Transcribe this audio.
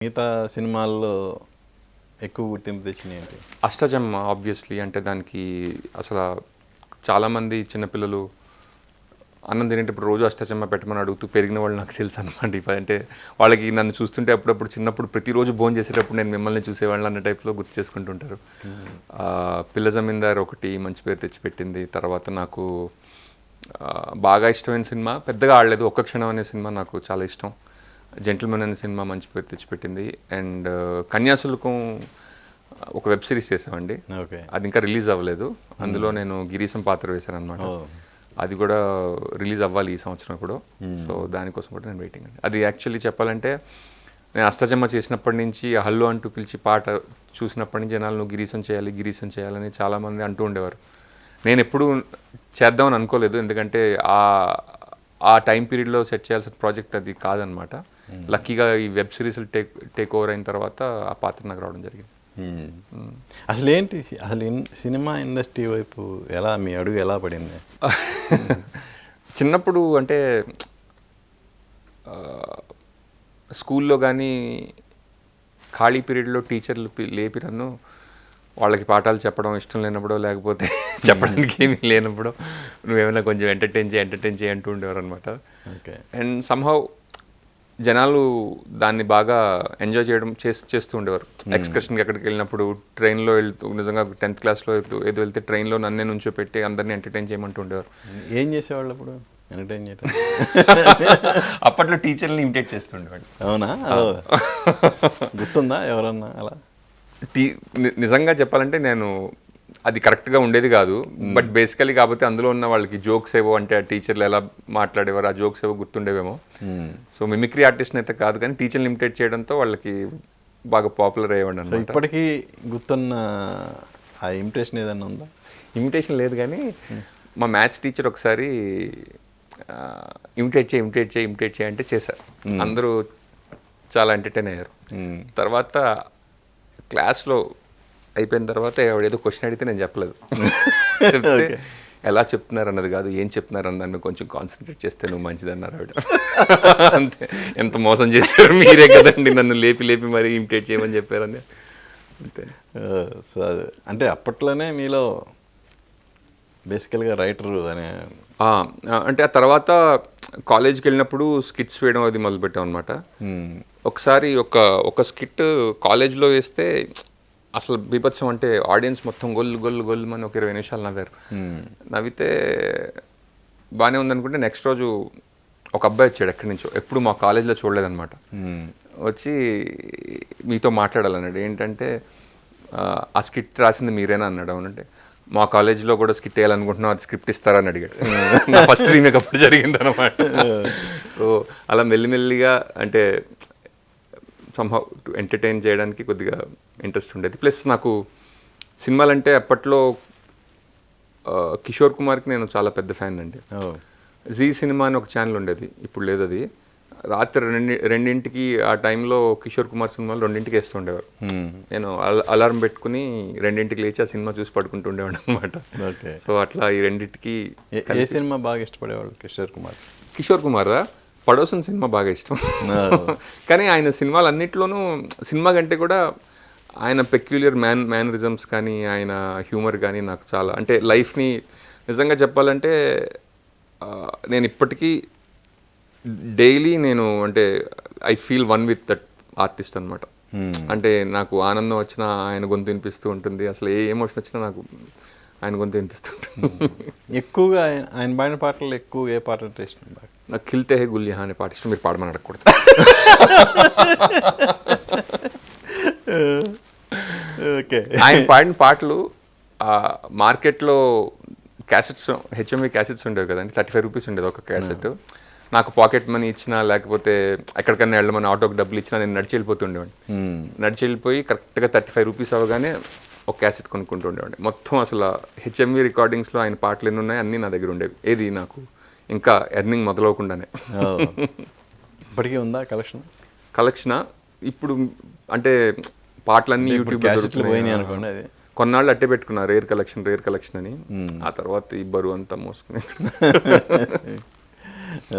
మిగతా సినిమాల్లో ఎక్కువ గుర్తింపు తెచ్చినాయి ఏంటి? అష్టజమ్మ ఆబ్వియస్లీ. అంటే దానికి అసలు చాలామంది చిన్నపిల్లలు అన్నం తినేటప్పుడు రోజు అష్టజమ్మ పెట్టమని అడుగుతూ పెరిగిన వాళ్ళు నాకు తెలుసు అనమాట. అంటే వాళ్ళకి నన్ను చూస్తుంటే అప్పుడప్పుడు చిన్నప్పుడు ప్రతిరోజు భోజనం చేసేటప్పుడు నేను మిమ్మల్ని చూసేవాళ్ళు అన్న టైప్లో గుర్తు చేసుకుంటుంటారు. పిల్ల జమీందార్ ఒకటి మంచి పేరు తెచ్చిపెట్టింది. తర్వాత నాకు బాగా ఇష్టమైన సినిమా పెద్దగా ఆడలేదు, ఒక్క క్షణం అనే సినిమా నాకు చాలా ఇష్టం. జెంటిల్మెన్ అనే సినిమా మంచి పేరు తెచ్చిపెట్టింది. అండ్ కన్యాశుల్కం ఒక వెబ్ సిరీస్ చేసామండి, అది ఇంకా రిలీజ్ అవ్వలేదు. అందులో నేను గిరీశం పాత్ర వేశాను అనమాట. అది కూడా రిలీజ్ అవ్వాలి ఈ సంవత్సరం ఇప్పుడు. సో దానికోసం కూడా నేను వెయిటింగ్ అండి. అది యాక్చువల్లీ చెప్పాలంటే నేను అష్టజమ్మ చేసినప్పటి నుంచి హల్లు అంటూ పిలిచి పాట చూసినప్పటి నుంచి జనాలు నువ్వు గిరీశం చేయాలి గిరీశం చేయాలని చాలామంది అంటూ ఉండేవారు. నేను ఎప్పుడూ చేద్దామని అనుకోలేదు, ఎందుకంటే ఆ టైం పీరియడ్లో సెట్ చేయాల్సిన ప్రాజెక్ట్ అది కాదనమాట. లక్కీగా ఈ వెబ్ సిరీస్లు టేక్ ఓవర్ అయిన తర్వాత ఆ పాత్ర నాకు రావడం జరిగింది. అసలు ఏంటి అసలు సినిమా ఇండస్ట్రీ వైపు ఎలా మీ అడుగు ఎలా పడింది? చిన్నప్పుడు అంటే స్కూల్లో కానీ ఖాళీ పీరియడ్లో టీచర్లు లేపి నన్ను వాళ్ళకి పాఠాలు చెప్పడం ఇష్టం లేనప్పుడు, లేకపోతే చెప్పడానికి ఏమీ లేనప్పుడు నువ్వేమైనా కొంచెం ఎంటర్టైన్ చేయి అంటూ ఉండేవారు అనమాట. అండ్ సమ్హౌ జనాలు దాన్ని బాగా ఎంజాయ్ చేయడం చేస్తూ ఉండేవారు. ఎక్స్కర్షన్కి ఎక్కడికి వెళ్ళినప్పుడు ట్రైన్లో వెళ్తూ, నిజంగా 10th క్లాస్లో ఏదో వెళ్తే ట్రైన్లో నన్నే నుంచో పెట్టి అందరినీ ఎంటర్టైన్ చేయమంటూ ఉండేవారు. ఏం చేసేవాళ్ళు అప్పుడు ఎంటర్టైన్ చేయడం? అప్పట్లో టీచర్ని ఇమిటేట్ చేస్తుండేవాడు. అవునా? గుర్తుందా ఎవరన్నా అలా? నిజంగా చెప్పాలంటే నేను అది కరెక్ట్గా ఉండేది కాదు, బట్ బేసికలీ కాకపోతే అందులో ఉన్న వాళ్ళకి జోక్స్ ఏవో, అంటే ఆ టీచర్లు ఎలా మాట్లాడేవారు ఆ జోక్స్ ఏవో గుర్తుండేవేమో. సో మిమిక్రీ ఆర్టిస్ట్ని అయితే కాదు, కానీ టీచర్ని ఇమిటేట్ చేయడంతో వాళ్ళకి బాగా పాపులర్ అయ్యేవాడు అనమాట. ఇప్పటికీ గుర్తున్న ఆ ఇమిటేషన్ ఏదన్నా ఉందా? ఇమిటేషన్ లేదు, కానీ మా మ్యాథ్స్ టీచర్ ఒకసారి ఇమిటేట్ చేయి అంటే చేశారు. అందరూ చాలా ఎంటర్టైన్ అయ్యారు. తర్వాత క్లాస్లో అయిపోయిన తర్వాత ఎవడేదో క్వశ్చన్ అడిగితే నేను చెప్పలేదు. చెప్తే ఎలా చెప్తున్నారు అన్నది కాదు, ఏం చెప్తున్నారు అన్న దాన్ని కొంచెం కాన్సన్ట్రేట్ చేస్తే నువ్వు మంచిది అన్నారు ఆవిడ. అంతే. ఎంత మోసం చేశారు మీరే కదండి, నన్ను లేపి మరీ ఇమిటేట్ చేయమని చెప్పారని. అంతే. సో అంటే అప్పట్లోనే మీలో బేసికల్గా రైటరు అనే అంటే ఆ తర్వాత కాలేజ్కి వెళ్ళినప్పుడు స్కిట్స్ వేయడం అది మొదలుపెట్టాం అనమాట. ఒకసారి ఒక స్కిట్ కాలేజ్లో వేస్తే అసలు బీభత్సం, అంటే ఆడియన్స్ మొత్తం గొల్లు అని ఒక 20 నిమిషాలు నవ్వారు. నవ్వితే బాగానే ఉందనుకుంటే నెక్స్ట్ రోజు ఒక అబ్బాయి వచ్చాడు ఎక్కడి నుంచో, ఎప్పుడు మా కాలేజ్లో చూడలేదన్నమాట. వచ్చి మీతో మాట్లాడాలన్నాడు. ఏంటంటే ఆ స్కిట్ రాసింది మీరేనా అన్నాడు. అవునంటే మా కాలేజ్లో కూడా స్కిట్ వేయాలనుకుంటున్నాం, అది స్క్రిప్ట్ ఇస్తారని అడిగాడు. నా ఫస్ట్ రీమేక్ అప్పుడు జరిగింది అనమాట. సో అలా మెల్లిమెల్లిగా అంటే సంహౌ ఎంటర్టైన్ చేయడానికి కొద్దిగా ఇంట్రెస్ట్ ఉండేది. ప్లస్ నాకు సినిమాలంటే అప్పట్లో కిషోర్ కుమార్కి నేను చాలా పెద్ద ఫ్యాన్ అండి. జీ సినిమా అని ఒక ఛానల్ ఉండేది, ఇప్పుడు లేదు అది. రాత్రి 2ంటికి ఆ టైంలో కిషోర్ కుమార్ సినిమాలు 2ంటికి వేస్తుండేవారు. నేను అలారం పెట్టుకుని 2ంటికి లేచి ఆ సినిమా చూసి పడుకుంటూ ఉండేవాడు అనమాట. సో అట్లా ఈ 2ంటికి. ఏ సినిమా బాగా ఇష్టపడేవాళ్ళు కిషోర్ కుమారా? పడోసన్ సినిమా బాగా ఇష్టం. కానీ ఆయన సినిమాలు అన్నింటిలోనూ సినిమా కంటే కూడా ఆయన పెక్యులియర్ మేనరిజమ్స్ కానీ ఆయన హ్యూమర్ కానీ నాకు చాలా, అంటే లైఫ్ని నిజంగా చెప్పాలంటే నేను ఇప్పటికీ డైలీ నేను అంటే I feel one with that artist అనమాట. అంటే నాకు ఆనందం వచ్చినా ఆయన గొంతు వినిపిస్తూ ఉంటుంది, అసలు ఏ ఎమోషన్ వచ్చినా నాకు ఆయన గొంతు వినిపిస్తుంటుంది. ఎక్కువగా ఆయన పాడిన పాటలు ఎక్కువ ఏ పాట అంటే ఇష్టం? నాకు ఖిల్తే హే గుల్లియా అనే పాట ఇష్టం. మీరు పాడమని అడగకూడదు. ఆయన పాడిన పాటలు మార్కెట్లో క్యాసెట్స్, హెచ్ఎంవి క్యాసెట్స్ ఉండేవి కదండి, 35 రూపీస్ ఉండేది ఒక క్యాసెట్. నాకు పాకెట్ మనీ ఇచ్చినా, లేకపోతే ఎక్కడికన్నా వెళ్ళమని ఆటోకి డబ్బులు ఇచ్చినా నేను నడిచి వెళ్ళిపోతుండేవాడిని. నడిచి వెళ్ళిపోయి కరెక్ట్గా 35 రూపీస్ అవ్వగానే ఒక క్యాసెట్ కొనుక్కుంటూ ఉండేవాడిని. మొత్తం అసలు హెచ్ఎంవి రికార్డింగ్స్లో ఆయన పాటలు ఎన్ని ఉన్నాయి అన్నీ నా దగ్గర ఉండేవి. ఏది నాకు ఇంకా ఎర్నింగ్ మొదలవకుండానే. ఇప్పటికీ ఉందా కలెక్షనా? ఇప్పుడు అంటే పాటలన్నీ యూట్యూబ్లో అనుకోండి. అది కొన్నాళ్ళు అట్టే పెట్టుకున్నా, రేర్ కలెక్షన్ అని. ఆ తర్వాత ఈ బరువు అంతా మోసుకుని